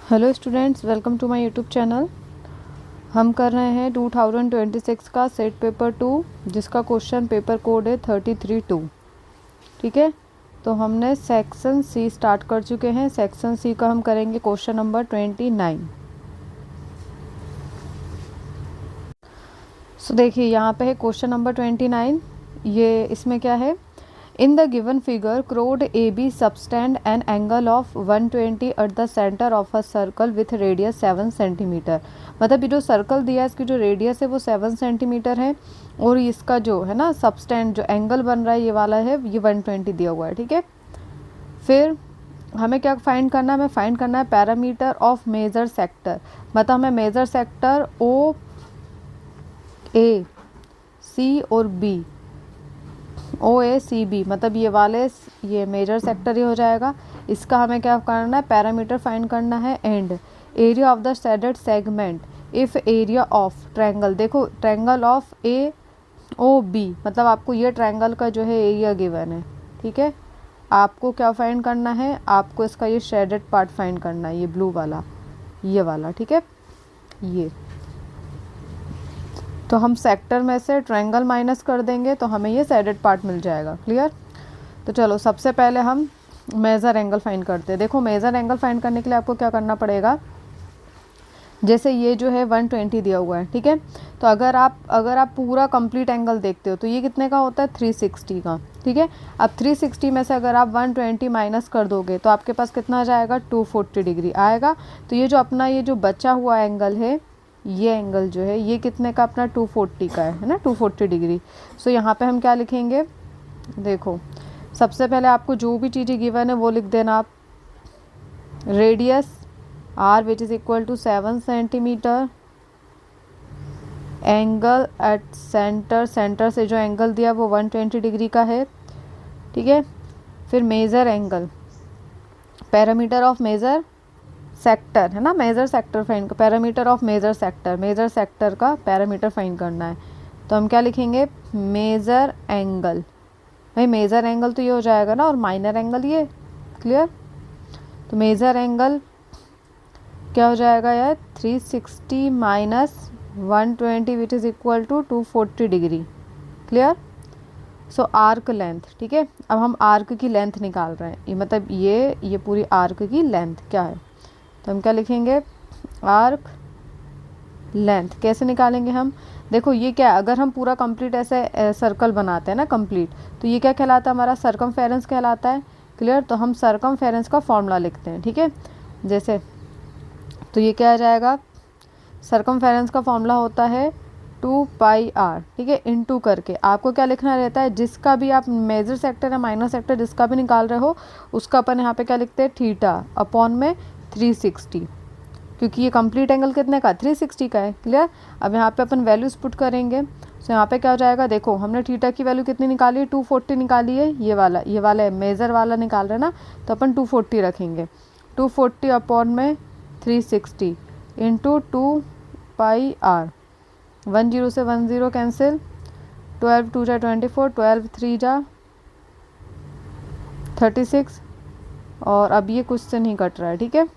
Hello students, welcome to my YouTube channel. हम कर रहे हैं 2026 का सेट पेपर 2, जिसका क्वेश्चन पेपर कोड है 33-2। ठीक है, तो हमने सेक्शन सी स्टार्ट कर चुके हैं। सेक्शन सी का हम करेंगे क्वेश्चन नंबर 29। सो देखिए, यहाँ पे है क्वेश्चन नंबर 29। ये इसमें क्या है, in the given figure chord A B subtend an angle of 120 at the centre of a circle with radius 7 centimetre. मतलब ये जो सर्कल दिया है, इसकी जो रेडियस है वो 7 सेंटीमीटर है, और इसका जो है ना सबस्टेंड जो एंगल बन रहा है ये वाला है, ये 120 दिया हुआ है। ठीक है, फिर हमें क्या फाइंड करना है, हमें फाइंड करना है पैरामीटर ऑफ मेजर सेक्टर। मतलब हमें मेजर सेक्टर ओ ए सी और बी, ओ ए सी बी, मतलब ये वाले ये मेजर सेक्टर ही हो जाएगा। इसका हमें क्या करना है, पैरामीटर फाइंड करना है। And area of the shaded segment if area of triangle, देखो triangle of A O B, मतलब आपको ये ट्रायंगल का जो है एरिया गिवन है। ठीक है, आपको क्या फाइंड करना है, आपको इसका ये शेडेड पार्ट फाइंड करना है, ये ब्लू वाला, ये वाला। ठीक है, ये तो हम सेक्टर में से ट्रायंगल माइनस कर देंगे तो हमें ये शेडेड पार्ट मिल जाएगा। क्लियर। तो चलो सबसे पहले हम मेजर एंगल फाइंड करते हैं। देखो मेजर एंगल फाइंड करने के लिए आपको क्या करना पड़ेगा, जैसे ये जो है 120 दिया हुआ है। ठीक है, तो अगर आप पूरा कंप्लीट एंगल देखते हो तो ये कितने का होता है, 360 का। ठीक है, अब 360 में से अगर आप 120 माइनस कर दोगे तो आपके पास कितना आ जाएगा, 240 डिग्री आएगा। तो ये जो अपना ये जो बचा हुआ एंगल है, ये एंगल जो है ये कितने का, अपना 240 का है ना, 240 डिग्री। सो यहाँ पे हम क्या लिखेंगे, देखो सबसे पहले आपको जो भी चीज़ें गिवन है वो लिख देना आप। Radius r which is equal to 7 centimetre, angle at centre, centre से जो एंगल दिया वो 120 डिग्री का है। ठीक है, फिर major angle, parameter of major sector है ना, major sector find, parameter of major sector, major sector का पैरामीटर फाइंड करना है। तो हम क्या लिखेंगे, मेजर एंगल। भाई मेजर एंगल तो ये हो जाएगा ना, और माइनर एंगल ये। क्लियर। तो मेजर एंगल क्या हो जाएगा यार, 360 minus 120 which is equal to 240 degree. Clear. So arc length. ठीक है, अब हम आर्क की लेंथ निकाल रहे हैं, ये मतलब ये पूरी आर्क की लेंथ क्या है। तो हम क्या लिखेंगे, आर्क लेंथ। कैसे निकालेंगे हम, देखो ये क्या है, अगर हम पूरा कंप्लीट ऐसे सर्कल बनाते हैं ना कंप्लीट, तो ये क्या कहलाता है, हमारा सर्कमफेरेंस कहलाता है। क्लियर। तो हम सर्कमफेरेंस का फॉर्मूला लिखते हैं। ठीक है, जैसे तो ये क्या आ जाएगा, सर्कमफेरेंस का फॉर्मूला होता है 2πr। ठीक है, इनटू करके आपको क्या लिखना रहता है, जिसका भी आप मेजर सेक्टर या माइनर सेक्टर जिसका भी निकाल रहे हो उसका अपन यहाँ पे क्या लिखते हैं, थीटा अपॉन में 360, क्योंकि ये कंप्लीट एंगल कितने का, 360 का है। क्लियर। अब यहाँ पे अपन वैल्यूज पुट करेंगे। तो यहाँ पे क्या हो जाएगा, देखो हमने थीटा की वैल्यू कितनी निकाली है, 240 निकाली है। ये वाला मेजर वाला निकाल रहे हैं ना, तो अपन 240 रखेंगे। 240 अपॉन में 360 इंटू 2πr। 10 से 10 कैंसिल, 12 2 जा 24, 12 3 जा 36, और अब ये कुछ से नहीं कट रहा है। ठीक है,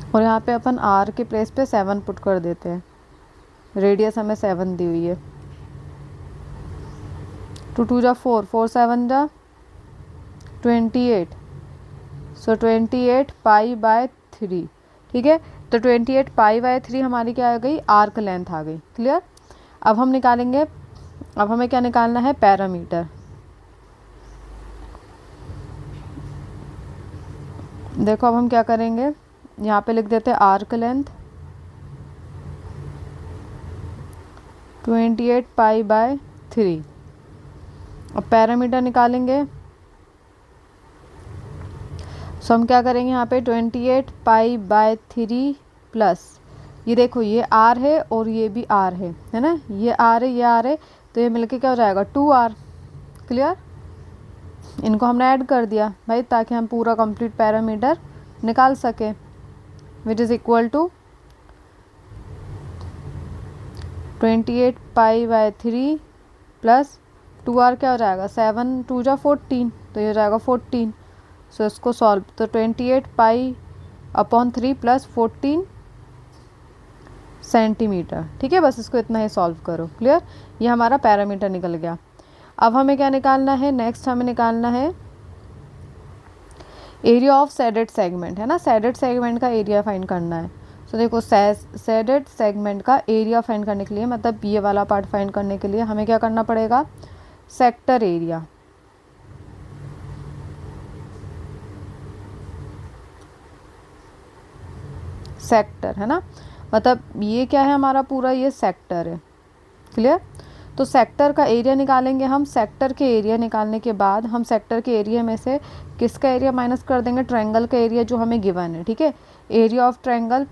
और यहाँ पे अपन आर के प्लेस पे 7 पुट कर देते हैं, रेडियस हमें 7 दी हुई है। 2 2 जा 4, 4 7 जा 28, सो 28 π/3। ठीक है, तो 28 π/3 हमारी क्या आ गई, आर्क लेंथ आ गई। क्लियर। अब हम निकालेंगे, अब हमें क्या निकालना है, पैरामीटर। देखो अब हम क्या करेंगे, यहाँ पे लिख देते हैं आर्क लेंथ 28 π/3। अब पैरामीटर निकालेंगे, सो हम क्या करेंगे, यहाँ पे 28 π/3 प्लस, ये देखो ये आर है और ये भी आर है ना, ये आर है, ये आर है, तो ये मिलके क्या हो जाएगा, 2r। क्लियर। इनको हमने ऐड कर दिया भाई, ताकि हम पूरा कंप्लीट पैरामीटर निकाल सके, which is equal to 28 π/3 plus 2r क्या हो जाएगा, 7 2 जा 14, तो ये हो जाएगा 14। सो इसको सॉल्व, तो 28 अपॉन 3 प्लस 14 सेंटीमीटर। ठीक है, बस इसको इतना ही सॉल्व करो। क्लियर, ये हमारा पैरामीटर निकल गया। अब हमें क्या निकालना है, नेक्स्ट हमें निकालना है एरिया ऑफ सेडेड सेगमेंट, है ना। सेडेड सेगमेंट का एरिया फाइंड करना है। तो देखो सेडेड सेगमेंट का एरिया फाइंड करने के लिए, मतलब ये वाला पार्ट फाइंड करने के लिए हमें क्या करना पड़ेगा, सेक्टर एरिया। सेक्टर, है ना, मतलब ये क्या है हमारा पूरा ये सेक्टर है। क्लियर, तो सेक्टर का एरिया निकालेंगे हम। सेक्टर के एरिया निकालने के बाद हम सेक्टर के एरिया में से किसका एरिया माइनस कर देंगे, ट्रायंगल का एरिया जो हमें गिवन है। ठीक है, एरिया ऑफ ट्रायंगल,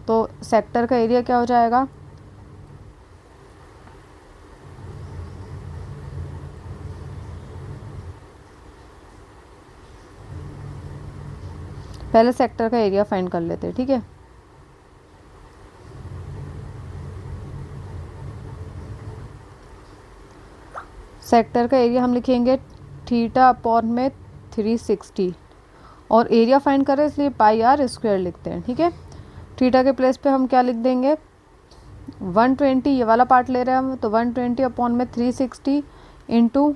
तो सेक्टर का एरिया क्या हो जाएगा, पहले सेक्टर का एरिया फाइंड कर लेते हैं। ठीक है, सेक्टर का एरिया हम लिखेंगे थीटा अपॉन में 360, और एरिया फाइंड करें इसलिए पाई आर स्क्वायर लिखते हैं। ठीक है, थीटा के प्लेस पे हम क्या लिख देंगे, 120, ये वाला पार्ट ले रहे हैं हम, तो 120 अपॉन में 360 इंटू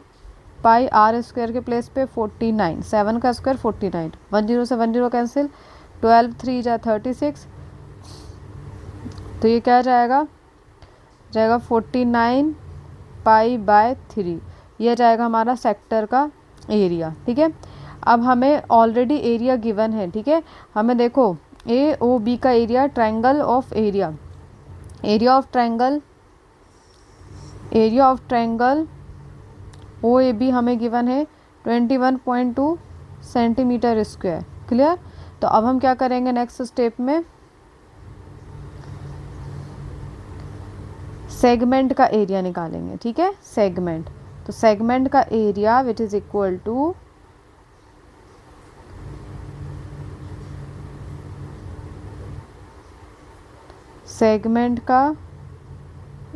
पाई आर स्क्वायर के प्लेस पे 49, 7 का स्क्वायर 49, 10 से 10 कैंसिल, 12 3 जा 36, तो ये क्या जाएगा 49 पाई बाय 3, यह जाएगा हमारा सेक्टर का एरिया। ठीक है, अब हमें ऑलरेडी एरिया गिवन है। ठीक है, हमें देखो ए ओ बी का area, triangle of area, area of triangle O A B हमें गिवन है 21.2 सेंटीमीटर स्क्वायर। क्लियर, तो अब हम क्या करेंगे नेक्स्ट स्टेप में, सेगमेंट का एरिया निकालेंगे। ठीक है, सेगमेंट, तो सेगमेंट का area which is equal to segment का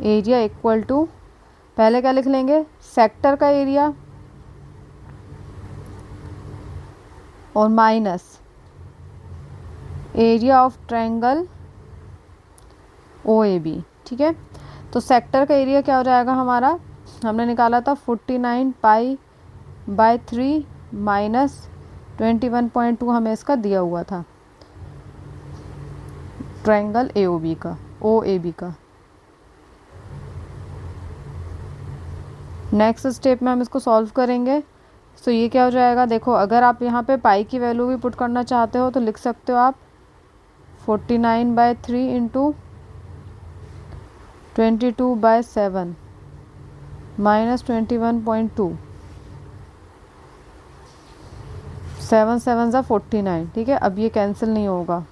एरिया इक्वल टू, पहले क्या लिख लेंगे, सेक्टर का एरिया और minus area of triangle O A B. ठीक है, तो सेक्टर का एरिया क्या हो जाएगा हमारा, हमने निकाला था 49 पाई बाय 3 माइनस 21.2 हमें इसका दिया हुआ था, ट्रायंगल ए बी का। नेक्स्ट स्टेप में हम इसको सॉल्व करेंगे। तो ये क्या हो जाएगा, देखो अगर आप यहाँ पे पाई की वैल्यू भी पुट करना चाहते हो तो लिख सकते हो आप 49/3 इंटू 22/7 माइनस 21.2, 7 7 ज़ा 49। ठीक है, अब ये कैंसिल नहीं होगा,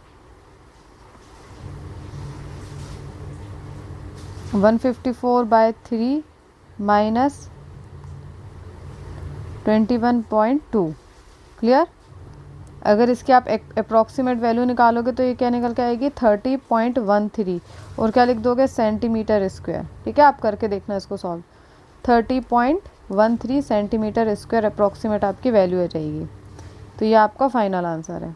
154/3 माइनस 21.2। क्लियर, अगर इसकी आप अप्रॉक्सीमेट वैल्यू निकालोगे तो ये क्या निकल के आएगी 30.13, और क्या लिख दोगे सेंटीमीटर स्क्वायर। ठीक है, आप करके देखना इसको सॉल्व, 30.13 सेंटीमीटर स्क्वायर अप्रॉक्सीमेट आपकी वैल्यू आ जाएगी। तो ये आपका फाइनल आंसर है।